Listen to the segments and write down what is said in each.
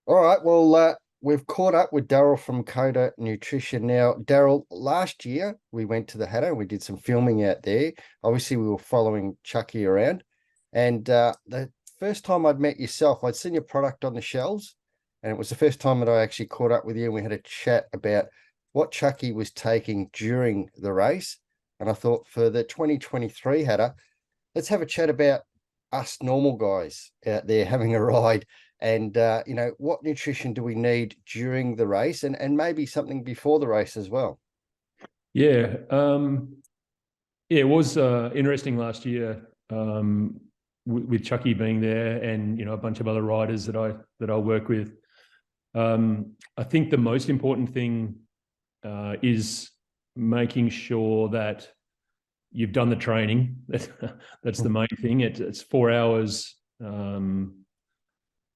All right. Well, we've caught up with Darryl from KODA Nutrition now. Darryl, last year we went to the Hatter and we did some filming out there. Obviously, we were following Chucky around. And the first time I'd met yourself, I'd seen your product on the shelves. And it was the first time that I actually caught up with you and we had a chat about what Chucky was taking during the race. And I thought for the 2023 Hatter, let's have a chat about us normal guys out there having a ride and what nutrition do we need during the race and maybe something before the race as well. Yeah, it was interesting last year with Chucky being there, and a bunch of other riders that I work with. I think the most important thing is making sure that you've done the training. That's the main thing. It's 4 hours.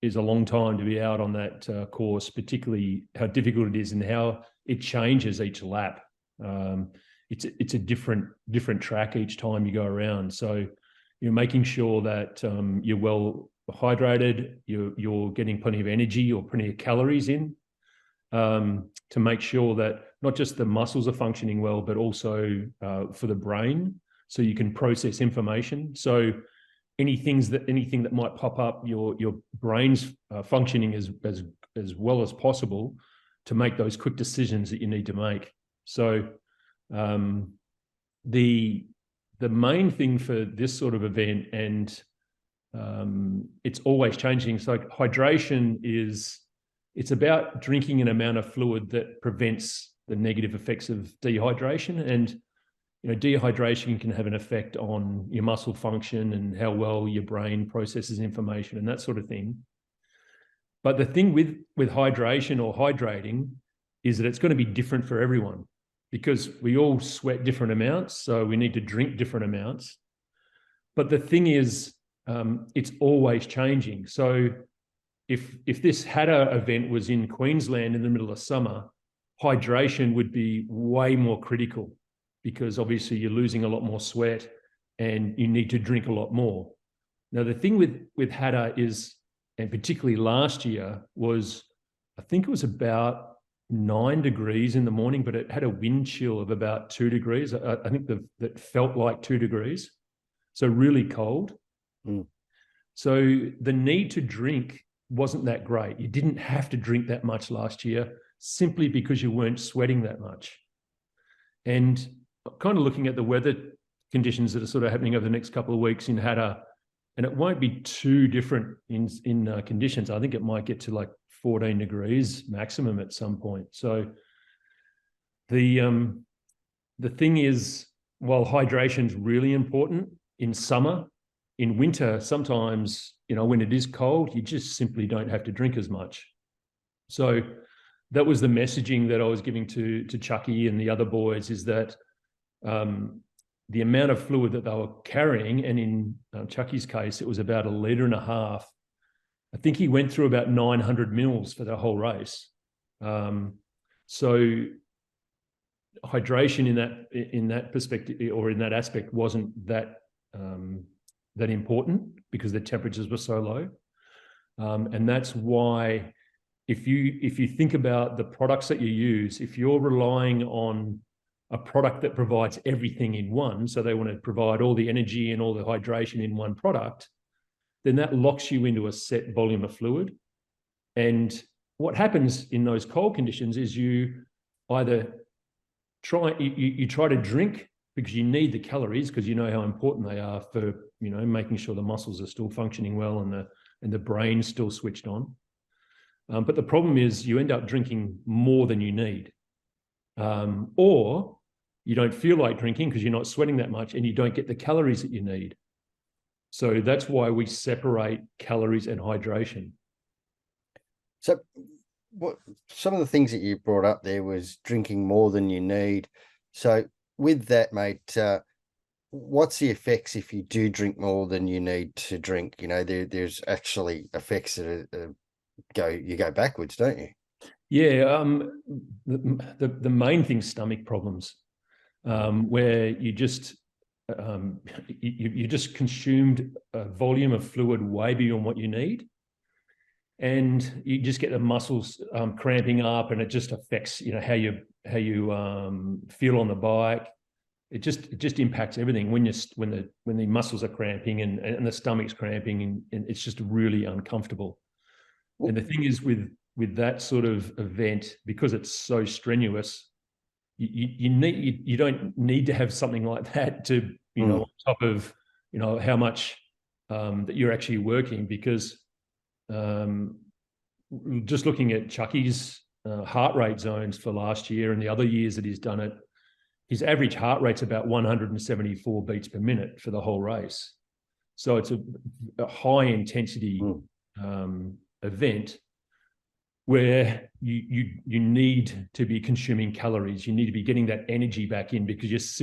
Is a long time to be out on that course, particularly how difficult it is and how it changes each lap. It's a different track each time you go around. So you're making sure that you're well hydrated, you're getting plenty of energy or plenty of calories in, to make sure that not just the muscles are functioning well, but also for the brain, so you can process information. So anything that might pop up, your brain's functioning as well as possible to make those quick decisions that you need to make. So the main thing for this sort of event, and it's always changing. So hydration it's about drinking an amount of fluid that prevents the negative effects of dehydration. And dehydration can have an effect on your muscle function and how well your brain processes information and that sort of thing. But the thing with hydration or hydrating is that it's going to be different for everyone, because we all sweat different amounts, so we need to drink different amounts. But the thing is, it's always changing. So if this Hatter event was in Queensland in the middle of summer, hydration would be way more critical, because obviously you're losing a lot more sweat and you need to drink a lot more. Now, the thing with Hatter is, and particularly last year, was I think it was about 9 degrees in the morning, but it had a wind chill of about 2 degrees. I think that felt like 2 degrees. So really cold. Mm. So the need to drink wasn't that great. You didn't have to drink that much last year simply because you weren't sweating that much. And kind of looking at the weather conditions that are sort of happening over the next couple of weeks in Hatter, and it won't be too different in conditions. I think it might get to like 14 degrees maximum at some point. So the thing is, while hydration is really important in summer, in winter, sometimes, when it is cold, you just simply don't have to drink as much. So that was the messaging that I was giving to Chucky and the other boys, is that the amount of fluid that they were carrying, and in Chucky's case, it was about 1.5 liters. I think he went through about 900 mils for the whole race. So hydration in that perspective, or in that aspect, wasn't that important, because the temperatures were so low. And that's why, if you think about the products that you use, if you're relying on a product that provides everything in one, so they want to provide all the energy and all the hydration in one product, then that locks you into a set volume of fluid. And what happens in those cold conditions is you either try to drink because you need the calories, because you know how important they are for making sure the muscles are still functioning well and the brain's still switched on. But the problem is you end up drinking more than you need, or you don't feel like drinking because you're not sweating that much and you don't get the calories that you need. So that's why we separate calories and hydration. So what some of the things that you brought up there was drinking more than you need. So with that, mate, what's the effects if you do drink more than you need to drink? There's actually effects that you go backwards, don't you? Yeah, the main thing is stomach problems, where you just consumed a volume of fluid way beyond what you need, and you just get the muscles cramping up, and it just affects how you feel on the bike. It just impacts everything when the muscles are cramping and the stomach's cramping, and it's just really uncomfortable. And the thing is with that sort of event, because it's so strenuous, you don't need to have something like that to on top of how much that you're actually working, because just looking at Chucky's heart rate zones for last year and the other years that he's done it, his average heart rate's about 174 beats per minute for the whole race. So it's a high intensity event where you need to be consuming calories. You need to be getting that energy back in, because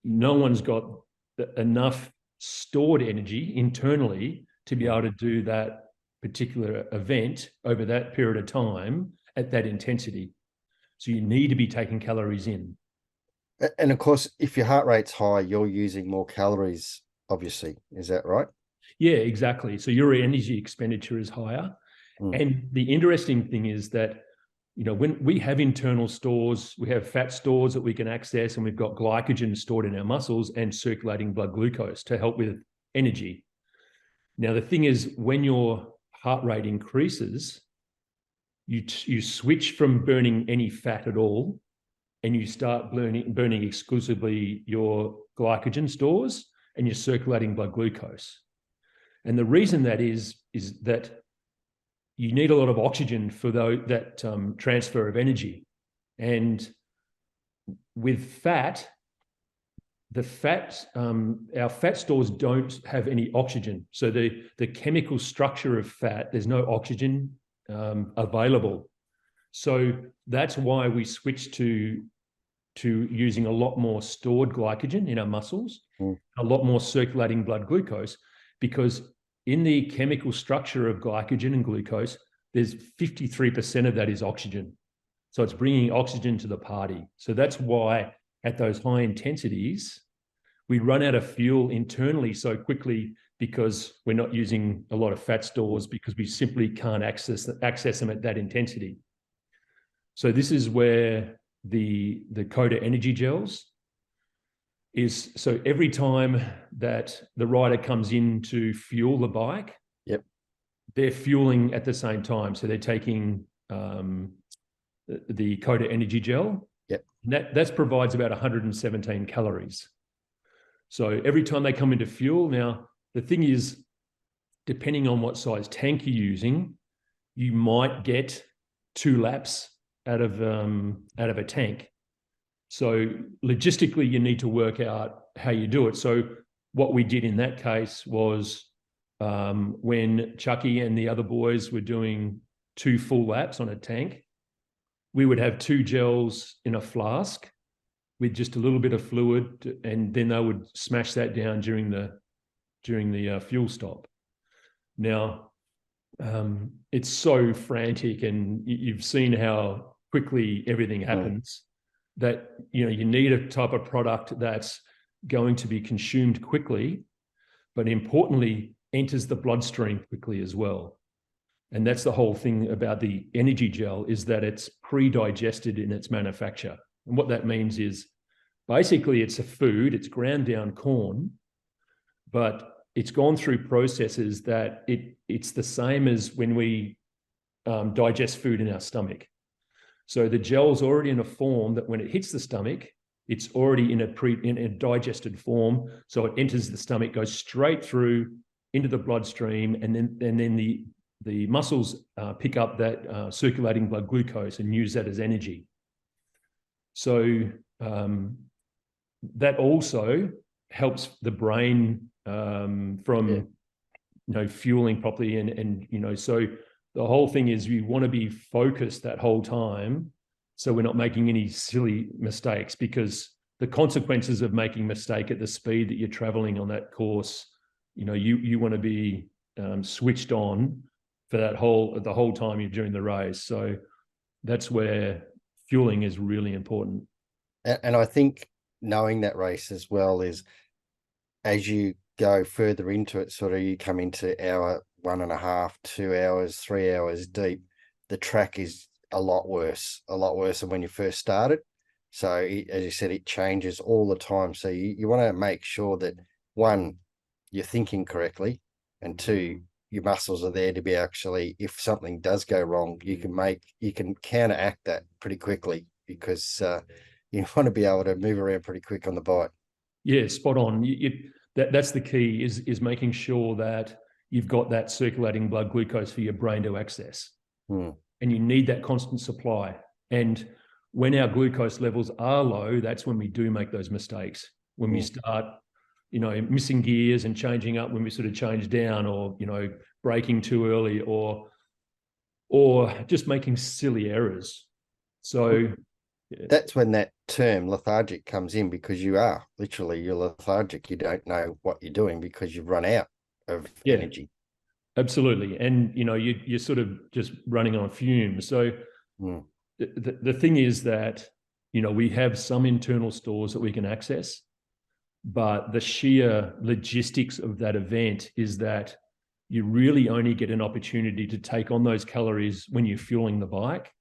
no one's got enough stored energy internally to be able to do that particular event over that period of time at that intensity. So you need to be taking calories in. And of course, if your heart rate's high, you're using more calories, obviously. Is that right? Yeah, exactly. So your energy expenditure is higher. And the interesting thing is that, when we have internal stores, we have fat stores that we can access, and we've got glycogen stored in our muscles and circulating blood glucose to help with energy. Now, the thing is, when your heart rate increases, you switch from burning any fat at all, and you start burning exclusively your glycogen stores and your circulating blood glucose. And the reason that is that you need a lot of oxygen for that transfer of energy. And with fat, our fat stores don't have any oxygen. So the chemical structure of fat, there's no oxygen available. So that's why we switched to using a lot more stored glycogen in our muscles, a lot more circulating blood glucose, because in the chemical structure of glycogen and glucose, there's 53% of that is oxygen. So it's bringing oxygen to the party. So that's why at those high intensities, we run out of fuel internally so quickly, because we're not using a lot of fat stores, because we simply can't access them at that intensity. So this is where the KODA energy gels is. So every time that the rider comes in to fuel the bike, they're fueling at the same time. So they're taking the KODA energy gel. That provides about 117 calories. So every time they come into fuel, now the thing is, depending on what size tank you're using, you might get 2 laps out of a tank. So logistically, you need to work out how you do it. So what we did in that case was, when Chucky and the other boys were doing 2 full laps on a tank, we would have 2 gels in a flask with just a little bit of fluid, and then they would smash that down during the fuel stop. Now, it's so frantic, and you've seen how quickly everything happens, that you need a type of product that's going to be consumed quickly, but importantly, enters the bloodstream quickly as well. And that's the whole thing about the energy gel, is that it's pre-digested in its manufacture. And what that means is, basically, it's a food, it's ground down corn, but it's gone through processes that it's the same as when we digest food in our stomach. So the gel's already in a form that when it hits the stomach, it's already in a digested form. So it enters the stomach, goes straight through into the bloodstream, and then the muscles pick up that circulating blood glucose and use that as energy. So that also helps the brain from fueling properly, and so the whole thing is, you want to be focused that whole time, so we're not making any silly mistakes, because the consequences of making a mistake at the speed that you're traveling on that course, you want to be switched on for the whole time you're doing the race. So that's where fueling is really important. And I think knowing that race as well is, as you go further into it, sort of you come into our 1.5, 2 hours, 3 hours deep, the track is a lot worse than when you first started. So as you said, it changes all the time. So you want to make sure that, one, you're thinking correctly, and two, your muscles are there to be actually, if something does go wrong, you can counteract that pretty quickly, because you want to be able to move around pretty quick on the bike. Yeah, spot on. That's the key, is making sure that you've got that circulating blood glucose for your brain to access. And you need that constant supply. And when our glucose levels are low, that's when we do make those mistakes. When we start, missing gears and changing up when we sort of change down, or, braking too early, or just making silly errors. So that's when that term lethargic comes in, because you're lethargic. You don't know what you're doing because you've run out of energy. Absolutely. And, you're sort of just running on fumes. So the thing is that, we have some internal stores that we can access, but the sheer logistics of that event is that you really only get an opportunity to take on those calories when you're fueling the bike.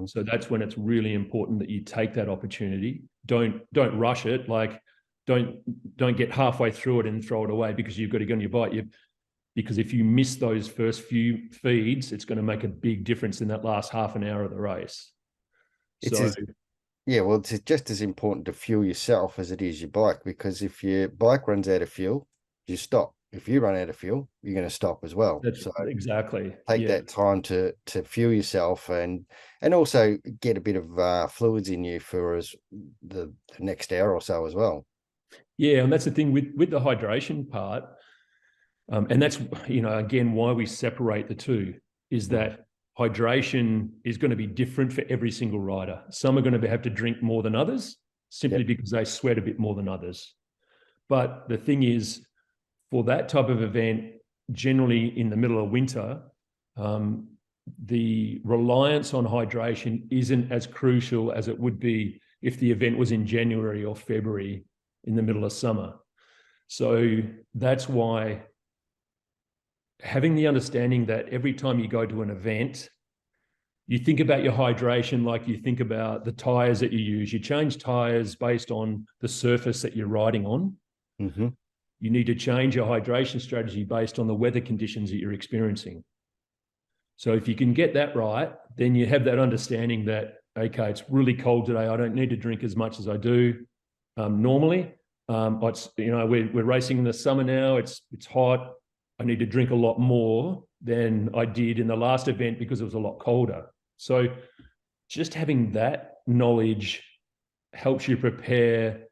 So that's when it's really important that you take that opportunity. Don't rush it. Like, don't get halfway through it and throw it away because you've got to go on your bike. Because if you miss those first few feeds, it's going to make a big difference in that last half an hour of the race. It's just as important to fuel yourself as it is your bike, because if your bike runs out of fuel, you stop. If you run out of fuel, you're going to stop as well. That's exactly. Take that time to fuel yourself, and also get a bit of fluids in you for the next hour or so as well. Yeah, and that's the thing with the hydration part. And that's, again, why we separate the two, is that hydration is going to be different for every single rider. Some are going to have to drink more than others, simply because they sweat a bit more than others. But the thing is, for that type of event, generally in the middle of winter, the reliance on hydration isn't as crucial as it would be if the event was in January or February in the middle of summer. So that's why having the understanding that every time you go to an event, you think about your hydration like you think about the tires that you use. You change tires based on the surface that you're riding on. You need to change your hydration strategy based on the weather conditions that you're experiencing. So if you can get that right, then you have that understanding that, okay, it's really cold today. I don't need to drink as much as I do normally. We're racing in the summer now. It's hot. I need to drink a lot more than I did in the last event because it was a lot colder. So just having that knowledge helps you prepare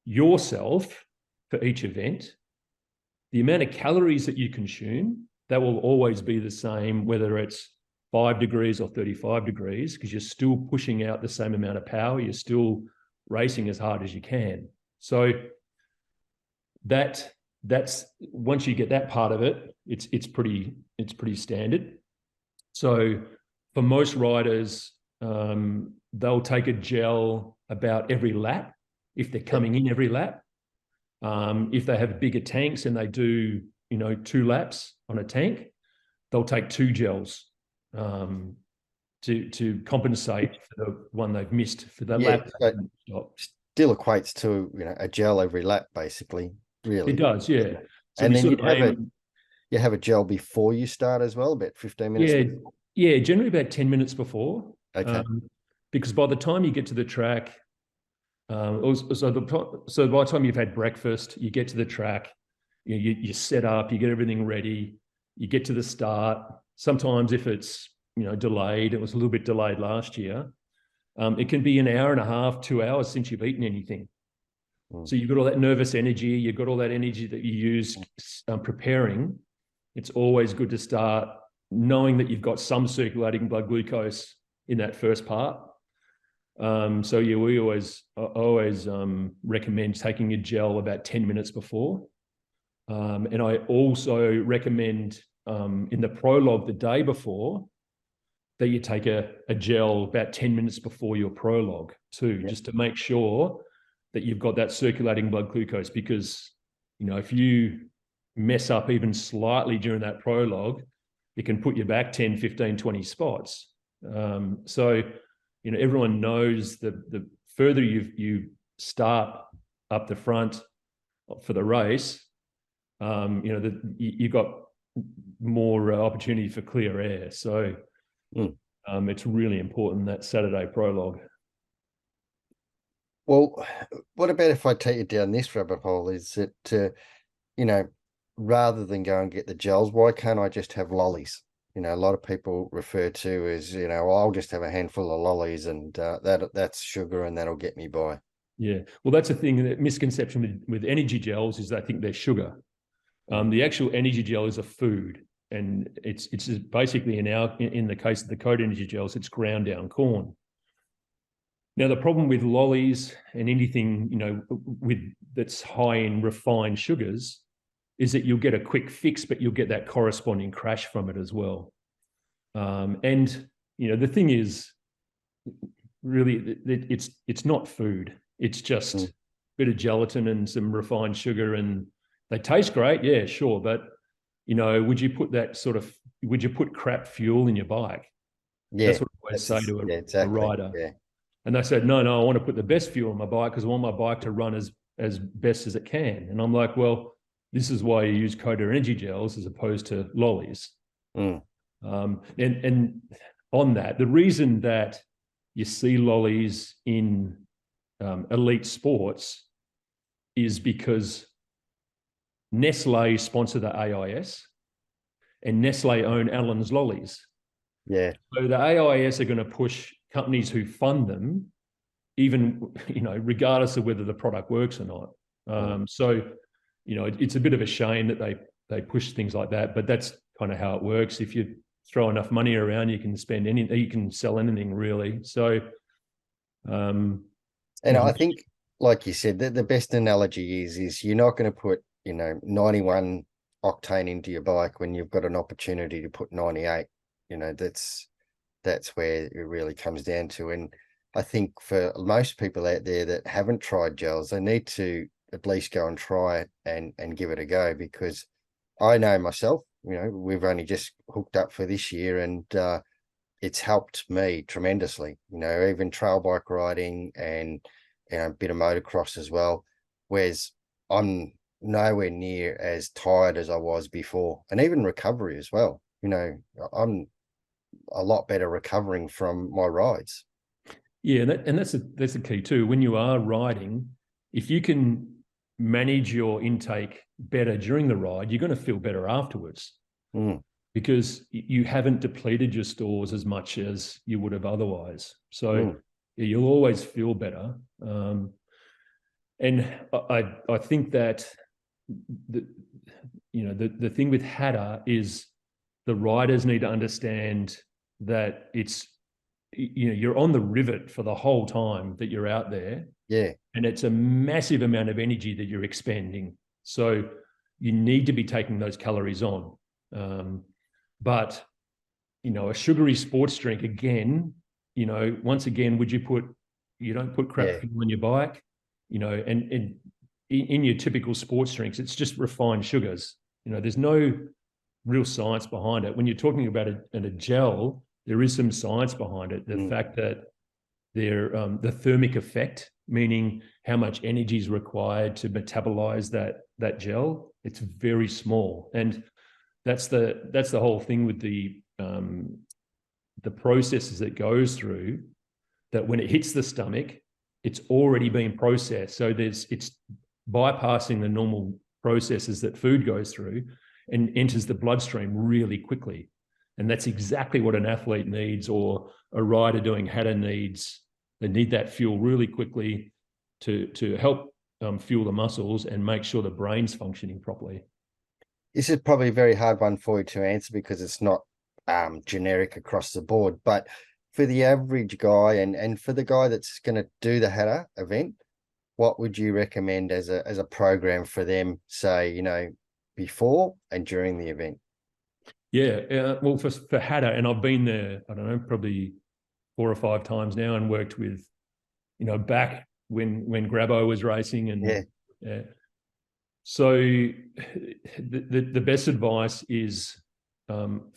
yourself for each event. The amount of calories that you consume, that will always be the same, whether it's 5 degrees or 35 degrees, because you're still pushing out the same amount of power. You're still racing as hard as you can. So that's once you get that part of it, it's pretty standard. So for most riders, they'll take a gel about every lap if they're coming in every lap. If they have bigger tanks and they do 2 laps on a tank, they'll take 2 gels to compensate for the one they've missed for that lap. Still equates to a gel every lap, basically. Really, it does, yeah. So and then you have a gel before you start as well, about 15 minutes. Yeah, generally about 10 minutes before. Okay. Because by the time you get to the track, so by the time you've had breakfast, you get to the track, you set up, you get everything ready, you get to the start. Sometimes if it's delayed, it was a little bit delayed last year, it can be an hour and a half, 2 hours since you've eaten anything. So you've got all that nervous energy, you've got all that energy that you use preparing. It's always good to start knowing that you've got some circulating blood glucose in that first part. So yeah, we always recommend taking a gel about 10 minutes before. And I also recommend in the prologue the day before that you take a gel about 10 minutes before your prologue too, just to make sure that you've got that circulating blood glucose. Because if you mess up even slightly during that prologue, it can put you back 10, 15, 20 spots. So, everyone knows the further you start up the front for the race, you've got more opportunity for clear air. So it's really important, that Saturday prologue. Well, what about if I take you down this rabbit hole? Is it, rather than go and get the gels, why can't I just have lollies? A lot of people refer to as, well, I'll just have a handful of lollies and that's sugar and that'll get me by. Yeah. Well, that's a thing, that misconception with energy gels is they think they're sugar. The actual energy gel is a food, and it's basically in the case of the KODA energy gels, it's ground down corn. Now, the problem with lollies and anything, with that's high in refined sugars is that you'll get a quick fix, but you'll get that corresponding crash from it as well. And the thing is, really, it's not food. It's just a bit of gelatin and some refined sugar, and they taste great, yeah, sure. But would you put crap fuel in your bike? Yeah, that's what I always say to exactly. a rider. Yeah. And they said, no, I want to put the best fuel on my bike because I want my bike to run as best as it can. And I'm like, well, this is why you use KODA energy gels as opposed to lollies. And on that, the reason that you see lollies in elite sports is because Nestle sponsor the AIS, and Nestle own Allen's lollies. Yeah. So the AIS are going to push companies who fund them, even regardless of whether the product works or not. So it's a bit of a shame that they push things like that, but that's kind of how it works. If you throw enough money around, you can spend anything, you can sell anything really. So, and I think, like you said, the best analogy is you're not going to put 91 octane into your bike when you've got an opportunity to put 98. That's where it really comes down to. And I think for most people out there that haven't tried gels, they need to at least go and try it and give it a go, because I know myself, we've only just hooked up for this year, and it's helped me tremendously, even trail bike riding and a bit of motocross as well, whereas I'm nowhere near as tired as I was before. And even recovery as well, I'm a lot better recovering from my rides. Yeah, that's the key too. When you are riding, if you can manage your intake better during the ride, you're going to feel better afterwards, because you haven't depleted your stores as much as you would have otherwise. So you'll always feel better. And I think that the thing with Hatter is the riders need to understand that it's, you're on the rivet for the whole time that you're out there. Yeah. And it's a massive amount of energy that you're expending. So you need to be taking those calories on. But, a sugary sports drink, again, once again, you don't put crap fuel on your bike, and in your typical sports drinks, it's just refined sugars. There's no real science behind it. When you're talking about a gel, there is some science behind it. The fact that the thermic effect, meaning how much energy is required to metabolize that gel, it's very small. And that's the whole thing with the processes it goes through, that when it hits the stomach, it's already been processed. So it's bypassing the normal processes that food goes through and enters the bloodstream really quickly. And that's exactly what an athlete needs, or a rider doing Hatter needs. They need that fuel really quickly to help fuel the muscles and make sure the brain's functioning properly. This is probably a very hard one for you to answer because it's not generic across the board. But for the average guy and for the guy that's going to do the Hatter event, what would you recommend as a program for them, say, before and during the event? Yeah, well, for Hatter, and I've been there, I don't know, probably 4 or 5 times now, and worked with, back when Grabo was racing, and So the best advice is,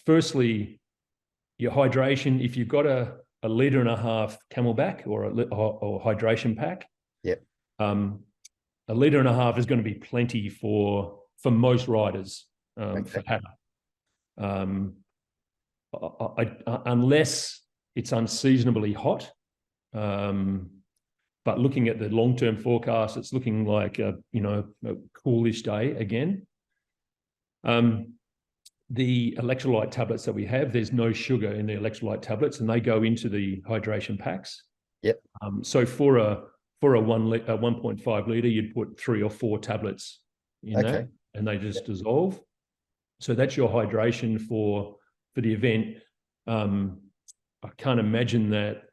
firstly, your hydration. If you've got a 1.5 litre Camelback or or hydration pack, Yep. A 1.5 litre is going to be plenty for most riders, for Hatter. Unless it's unseasonably hot. But looking at the long-term forecast, it's looking like a coolish day again. The electrolyte tablets that we have, there's no sugar in the electrolyte tablets, and they go into the hydration packs. Yep. So for a 1.5 litre, you'd put 3 or 4 tablets in that, and they just dissolve. So that's your hydration for the event. I can't imagine that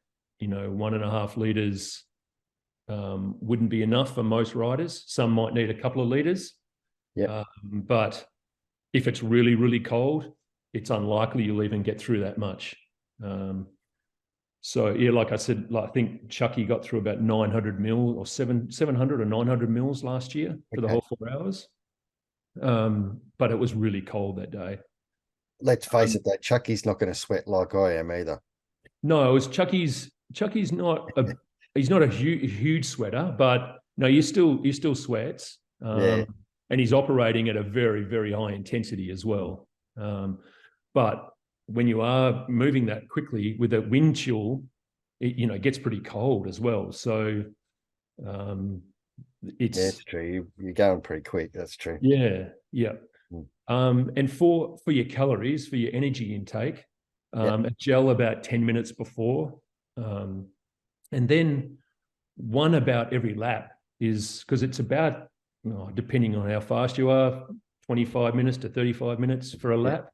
1.5 litres wouldn't be enough for most riders. Some might need a couple of litres. Yeah. But if it's really, really cold, it's unlikely you'll even get through that much. So yeah, like I said, I think Chucky got through about 900 mils or 700 or 900 mils last year for the whole 4 hours. But it was really cold that day. Let's face it, that Chucky's not going to sweat like I am either. No, it was Chucky's not he's not a huge sweater, but no, he still sweats. And he's operating at a very, very high intensity as well. But when you are moving that quickly with a wind chill, it gets pretty cold as well. So it's true. You're going pretty quick. That's true. Yeah. And for your calories, for your energy intake, a gel about 10 minutes before, and then one about every lap, is because it's about, depending on how fast you are, 25 minutes to 35 minutes for a lap.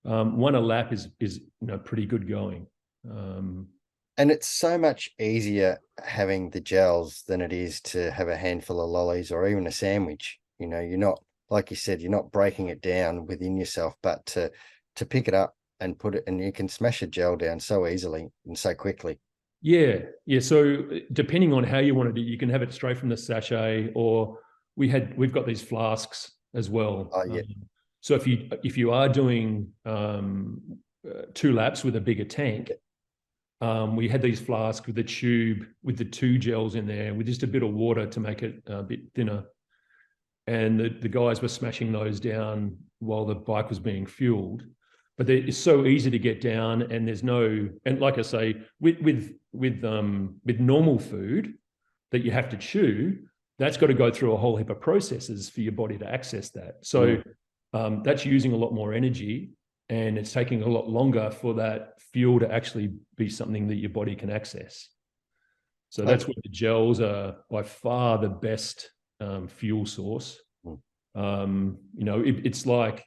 One a lap is pretty good going. And it's so much easier having the gels than it is to have a handful of lollies or even a sandwich. You're not, like you said, you're not breaking it down within yourself, but to pick it up and put it, and you can smash a gel down so easily and so quickly. Yeah. So depending on how you want to do, you can have it straight from the sachet, or we've got these flasks as well. Oh, yeah. So if you are doing 2 laps with a bigger tank, we had these flasks with the tube with the 2 gels in there with just a bit of water to make it a bit thinner. And the guys were smashing those down while the bike was being fueled. But it's so easy to get down, and there's no, and like I say, with normal food that you have to chew, that's got to go through a whole heap of processes for your body to access that. So that's using a lot more energy, and it's taking a lot longer for that fuel to actually be something that your body can access. So that's where the gels are by far the best fuel source. It's like,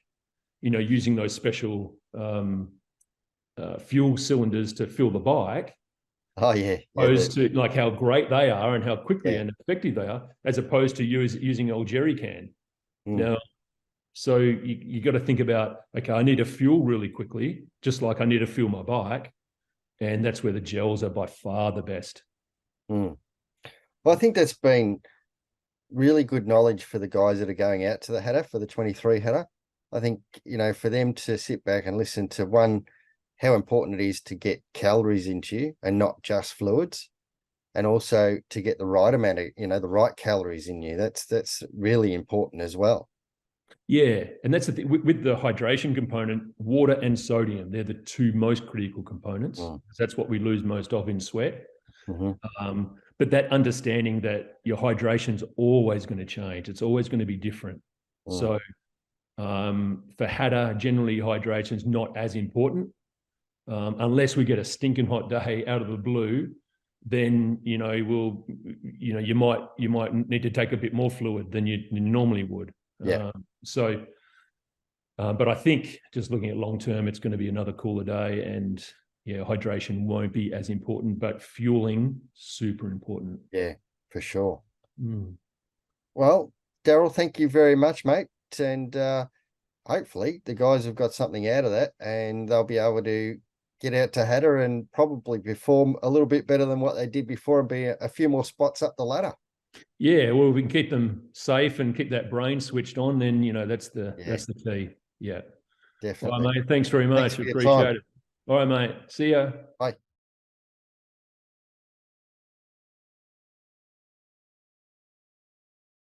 using those special fuel cylinders to fill the bike. Oh, yeah. Opposed to like how great they are and how quickly and effective they are, as opposed to using an old jerry can. Now, so you got to think about, okay, I need to fuel really quickly, just like I need to fuel my bike. And that's where the gels are by far the best. Well, I think that's been really good knowledge for the guys that are going out to the Hatter, for the 23 Hatter. I think, for them to sit back and listen to, one, how important it is to get calories into you and not just fluids, and also to get the right amount of, the right calories in you. That's really important as well. Yeah, and that's the thing with the hydration component. Water and sodium, they're the 2 most critical components. That's what we lose most of in sweat. But that understanding that your hydration's always going to change, it's always going to be different. So for Hatter, generally hydration's not as important, unless we get a stinking hot day out of the blue. Then you might need to take a bit more fluid than you normally would. But I think just looking at long term, it's going to be another cooler day, and hydration won't be as important, but fueling super important. Yeah, for sure. Well, Darryl, thank you very much, mate. And hopefully the guys have got something out of that, and they'll be able to get out to Hatter and probably perform a little bit better than what they did before, and be a few more spots up the ladder. Yeah, well, if we can keep them safe and keep that brain switched on, then that's the key. Yeah. All Definitely. right, mate. Thanks very Thanks much. for your Appreciate time. it. All right, mate. See ya. Bye.